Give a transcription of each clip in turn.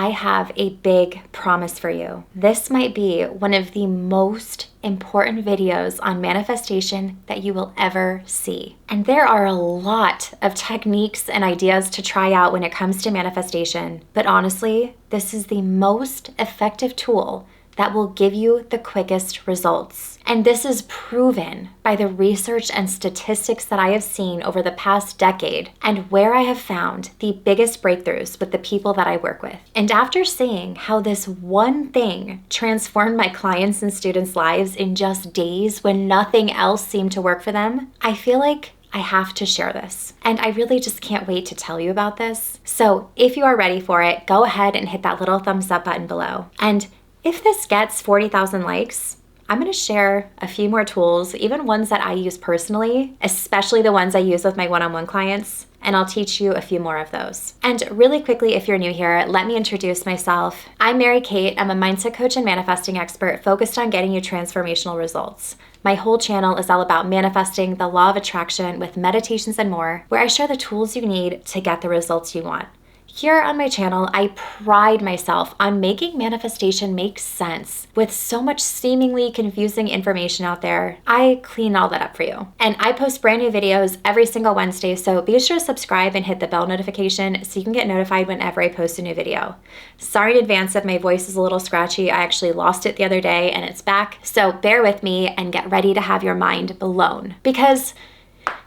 I have a big promise for you. This might be one of the most important videos on manifestation that you will ever see. And there are a lot of techniques and ideas to try out when it comes to manifestation, but honestly, this is the most effective tool that will give you the quickest results. And this is proven by the research and statistics that I have seen over the past decade and where I have found the biggest breakthroughs with the people that I work with. And after seeing how this one thing transformed my clients and students' lives in just days when nothing else seemed to work for them, I feel like I have to share this. And I really just can't wait to tell you about this. So if you are ready for it, go ahead and hit that little thumbs up button below. And if this gets 40,000 likes, I'm going to share a few more tools, even ones that I use personally, especially the ones I use with my one-on-one clients, and I'll teach you a few more of those. And really quickly, if you're new here, let me introduce myself. I'm Mary Kate. I'm a mindset coach and manifesting expert focused on getting you transformational results. My whole channel is all about manifesting the law of attraction with meditations and more, where I share the tools you need to get the results you want. Here on my channel, I pride myself on making manifestation make sense. With so much seemingly confusing information out there, I clean all that up for you. And I post brand new videos every single Wednesday, so be sure to subscribe and hit the bell notification so you can get notified whenever I post a new video. Sorry in advance if my voice is a little scratchy. I actually lost it the other day and it's back, so bear with me and get ready to have your mind blown. Because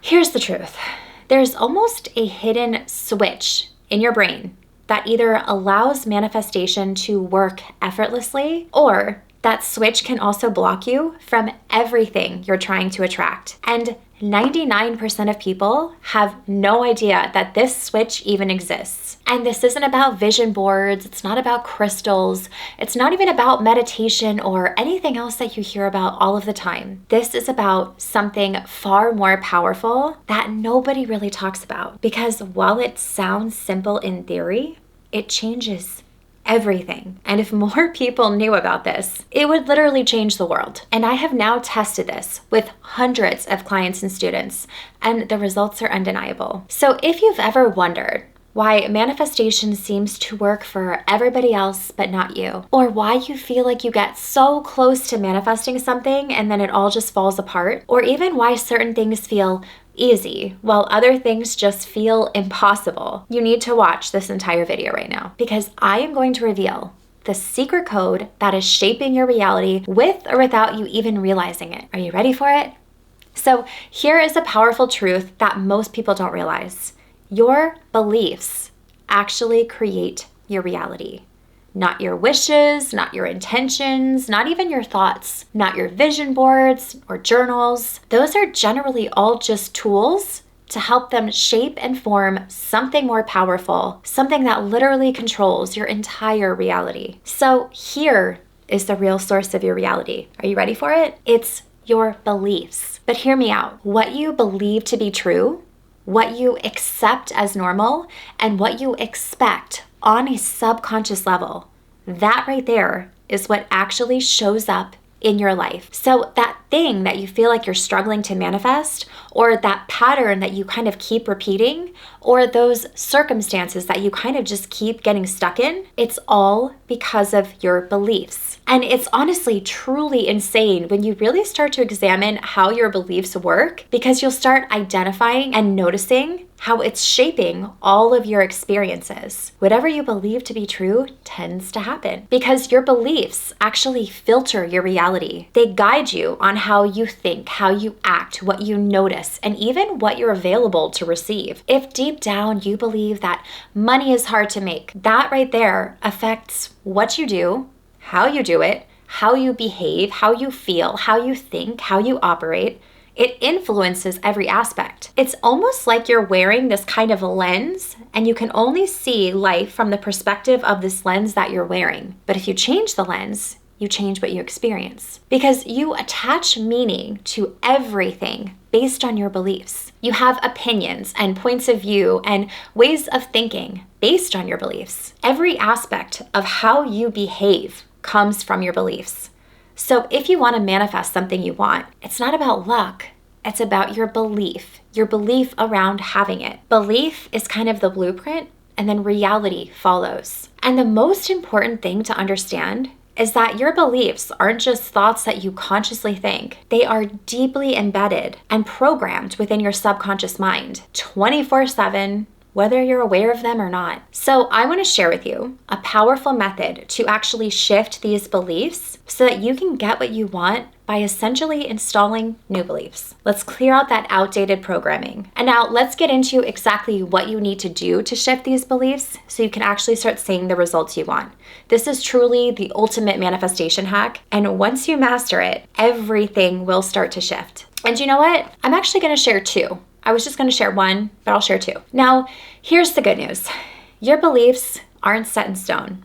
here's the truth. There's almost a hidden switch in your brain that either allows manifestation to work effortlessly, or that switch can also block you from everything you're trying to attract. And 99% of people have no idea that this switch even exists. And this isn't about vision boards, it's not about crystals, it's not even about meditation or anything else that you hear about all of the time. This is about something far more powerful that nobody really talks about. Because while it sounds simple in theory, it changes everything. And if more people knew about this, it would literally change the world. And I have now tested this with hundreds of clients and students, and the results are undeniable. So if you've ever wondered why manifestation seems to work for everybody else but not you, or why you feel like you get so close to manifesting something and then it all just falls apart, or even why certain things feel easy while other things just feel impossible, you need to watch this entire video right now, because I am going to reveal the secret code that is shaping your reality with or without you even realizing it. Are you ready for it? So here is a powerful truth that most people don't realize. Your beliefs actually create your reality. Not your wishes, not your intentions, not even your thoughts, not your vision boards or journals. Those are generally all just tools to help them shape and form something more powerful, something that literally controls your entire reality. So here is the real source of your reality. Are you ready for it? It's your beliefs. But hear me out. What you believe to be true, what you accept as normal, and what you expect on a subconscious level, that right there is what actually shows up in your life. So that thing that you feel like you're struggling to manifest, or that pattern that you kind of keep repeating, or those circumstances that you kind of just keep getting stuck in, it's all because of your beliefs. And it's honestly truly insane when you really start to examine how your beliefs work, because you'll start identifying and noticing how it's shaping all of your experiences. Whatever you believe to be true tends to happen, because your beliefs actually filter your reality. They guide you on how you think, how you act, what you notice, and even what you're available to receive. If deep down you believe that money is hard to make, that right there affects what you do, how you do it, how you behave, how you feel, how you think, how you operate. It influences every aspect. It's almost like you're wearing this kind of a lens, and you can only see life from the perspective of this lens that you're wearing. But if you change the lens, you change what you experience, because you attach meaning to everything based on your beliefs. You have opinions and points of view and ways of thinking based on your beliefs. Every aspect of how you behave comes from your beliefs. So if you want to manifest something you want, it's not about luck. It's about your belief around having it. Belief is kind of the blueprint, and then reality follows. And the most important thing to understand is that your beliefs aren't just thoughts that you consciously think. They are deeply embedded and programmed within your subconscious mind 24/7, whether you're aware of them or not. So I want to share with you a powerful method to actually shift these beliefs so that you can get what you want by essentially installing new beliefs. Let's clear out that outdated programming. And now let's get into exactly what you need to do to shift these beliefs so you can actually start seeing the results you want. This is truly the ultimate manifestation hack. And once you master it, everything will start to shift. And you know what? I'm actually going to share two. I was just going to share one, but I'll share two. Now, here's the good news. Your beliefs aren't set in stone.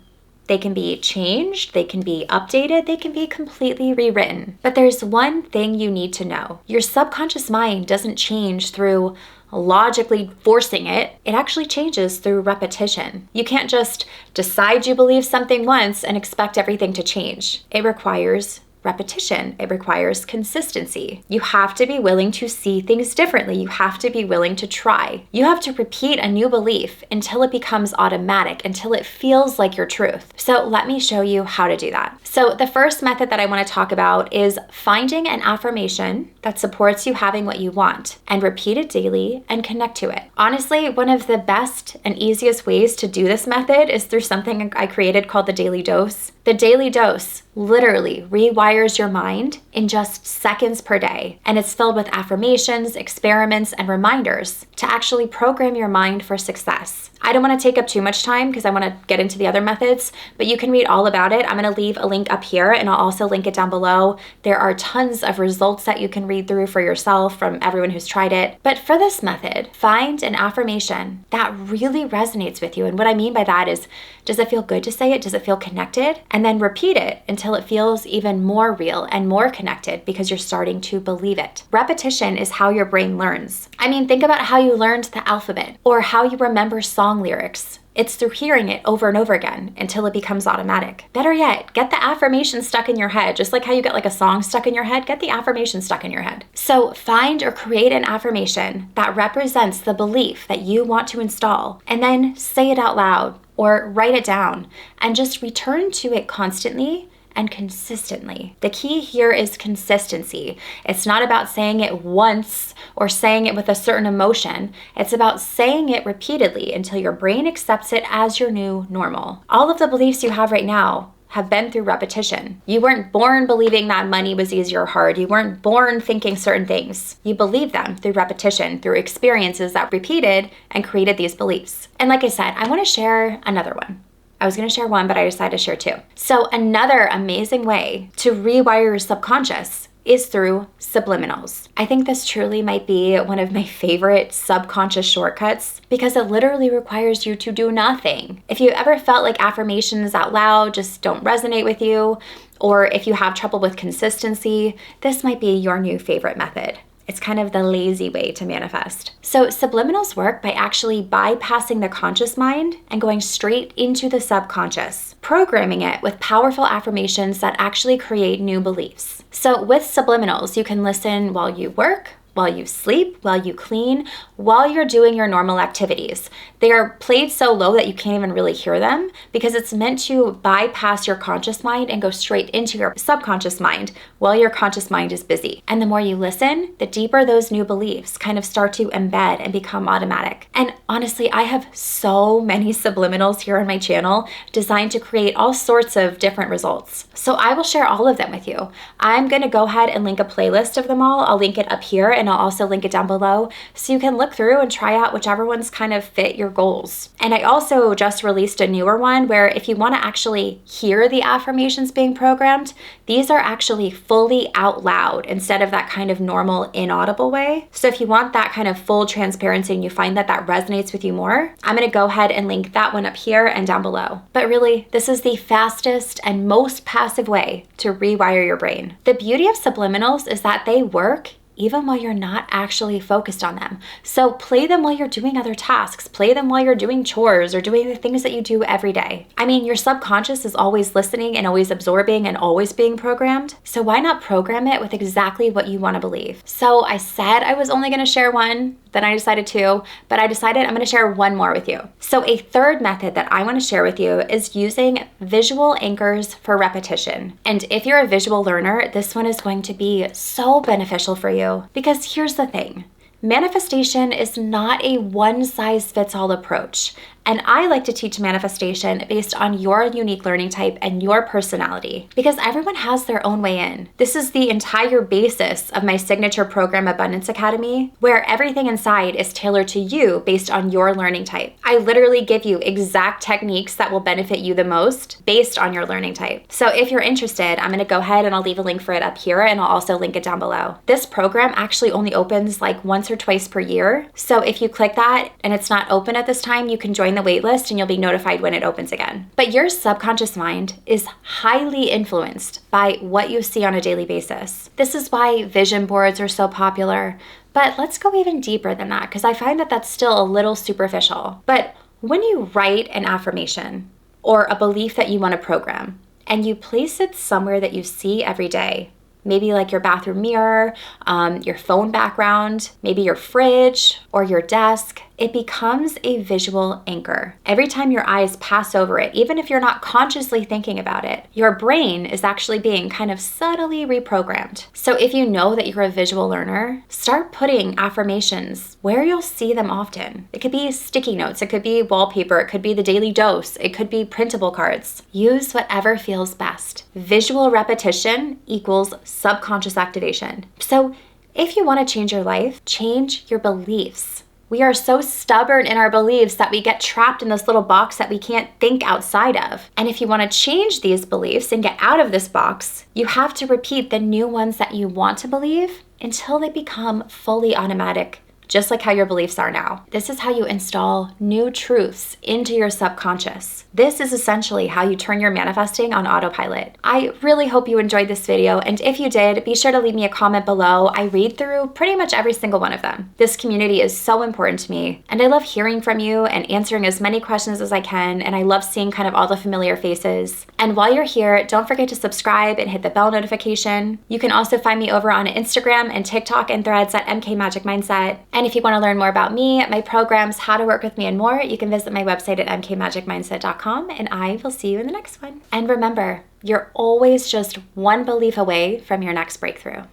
They can be changed, they can be updated, they can be completely rewritten. But there's one thing you need to know. Your subconscious mind doesn't change through logically forcing it. It actually changes through repetition. You can't just decide you believe something once and expect everything to change. It requires repetition. It requires consistency. You have to be willing to see things differently. You have to be willing to try. You have to repeat a new belief until it becomes automatic, until it feels like your truth. So let me show you how to do that. So the first method that I want to talk about is finding an affirmation that supports you having what you want and repeat it daily and connect to it. Honestly, one of the best and easiest ways to do this method is through something I created called the Daily Dose. The Daily Dose literally rewires your mind in just seconds per day. And it's filled with affirmations, experiments, and reminders to actually program your mind for success. I don't want to take up too much time because I want to get into the other methods, but you can read all about it. I'm going to leave a link up here and I'll also link it down below. There are tons of results that you can read through for yourself from everyone who's tried it. But for this method, find an affirmation that really resonates with you. And what I mean by that is, does it feel good to say it? Does it feel connected? And then repeat it until it feels even more real and more connected because you're starting to believe it. Repetition is how your brain learns. I mean, think about how you learned the alphabet or how you remember song lyrics. It's through hearing it over and over again until it becomes automatic. Better yet, get the affirmation stuck in your head. Just like how you get like a song stuck in your head, get the affirmation stuck in your head. So find or create an affirmation that represents the belief that you want to install and then say it out loud or write it down and just return to it constantly and consistently. The key here is consistency. It's not about saying it once or saying it with a certain emotion. It's about saying it repeatedly until your brain accepts it as your new normal. All of the beliefs you have right now have been through repetition. You weren't born believing that money was easy or hard. You weren't born thinking certain things. You believed them through repetition, through experiences that repeated and created these beliefs. And like I said, I want to share another one. I was going to share one, but I decided to share two. So another amazing way to rewire your subconscious is through subliminals. I think this truly might be one of my favorite subconscious shortcuts because it literally requires you to do nothing. If you ever felt like affirmations out loud just don't resonate with you, or if you have trouble with consistency, this might be your new favorite method. It's kind of the lazy way to manifest. So subliminals work by actually bypassing the conscious mind and going straight into the subconscious, programming it with powerful affirmations that actually create new beliefs. So with subliminals, you can listen while you work, while you sleep, while you clean, while you're doing your normal activities. They are played so low that you can't even really hear them because it's meant to bypass your conscious mind and go straight into your subconscious mind while your conscious mind is busy. And the more you listen, the deeper those new beliefs kind of start to embed and become automatic. And honestly, I have so many subliminals here on my channel designed to create all sorts of different results. So I will share all of them with you. I'm gonna go ahead and link a playlist of them all. I'll link it up here and I'll also link it down below so you can look through and try out whichever ones kind of fit your goals. And I also just released a newer one where if you want to actually hear the affirmations being programmed, these are actually fully out loud instead of that kind of normal inaudible way. So if you want that kind of full transparency and you find that that resonates with you more, I'm going to go ahead and link that one up here and down below. But really, this is the fastest and most passive way to rewire your brain. The beauty of subliminals is that they work even while you're not actually focused on them. So play them while you're doing other tasks. Play them while you're doing chores or doing the things that you do every day. I mean, your subconscious is always listening and always absorbing and always being programmed. So why not program it with exactly what you want to believe? So I said I was only going to share one, then I decided two, but I decided I'm going to share one more with you. So a third method that I want to share with you is using visual anchors for repetition. And if you're a visual learner, this one is going to be so beneficial for you. Because here's the thing, manifestation is not a one-size-fits-all approach. And I like to teach manifestation based on your unique learning type and your personality, because everyone has their own way in. This is the entire basis of my signature program, Abundance Academy, where everything inside is tailored to you based on your learning type. I literally give you exact techniques that will benefit you the most based on your learning type. So if you're interested, I'm gonna go ahead and I'll leave a link for it up here, and I'll also link it down below. This program actually only opens like once or twice per year. So if you click that and it's not open at this time, you can join the waitlist and you'll be notified when it opens again. But your subconscious mind is highly influenced by what you see on a daily basis. This is why vision boards are so popular. But let's go even deeper than that, because I find that that's still a little superficial. But when you write an affirmation or a belief that you want to program and you place it somewhere that you see every day, maybe like your bathroom mirror, your phone background, maybe your fridge or your desk, it becomes a visual anchor. Every time your eyes pass over it, even if you're not consciously thinking about it, your brain is actually being kind of subtly reprogrammed. So if you know that you're a visual learner, start putting affirmations where you'll see them often. It could be sticky notes, it could be wallpaper, it could be the daily dose, it could be printable cards. Use whatever feels best. Visual repetition equals subconscious activation. So if you want to change your life, change your beliefs. We are so stubborn in our beliefs that we get trapped in this little box that we can't think outside of. And if you want to change these beliefs and get out of this box, you have to repeat the new ones that you want to believe until they become fully automatic, just like how your beliefs are now. This is how you install new truths into your subconscious. This is essentially how you turn your manifesting on autopilot. I really hope you enjoyed this video, and if you did, be sure to leave me a comment below. I read through pretty much every single one of them. This community is so important to me, and I love hearing from you and answering as many questions as I can, and I love seeing kind of all the familiar faces. And while you're here, don't forget to subscribe and hit the bell notification. You can also find me over on Instagram and TikTok and Threads at MK Magic Mindset. And if you want to learn more about me, my programs, how to work with me, and more, you can visit my website at mkmagicmindset.com, and I will see you in the next one. And remember, you're always just one belief away from your next breakthrough.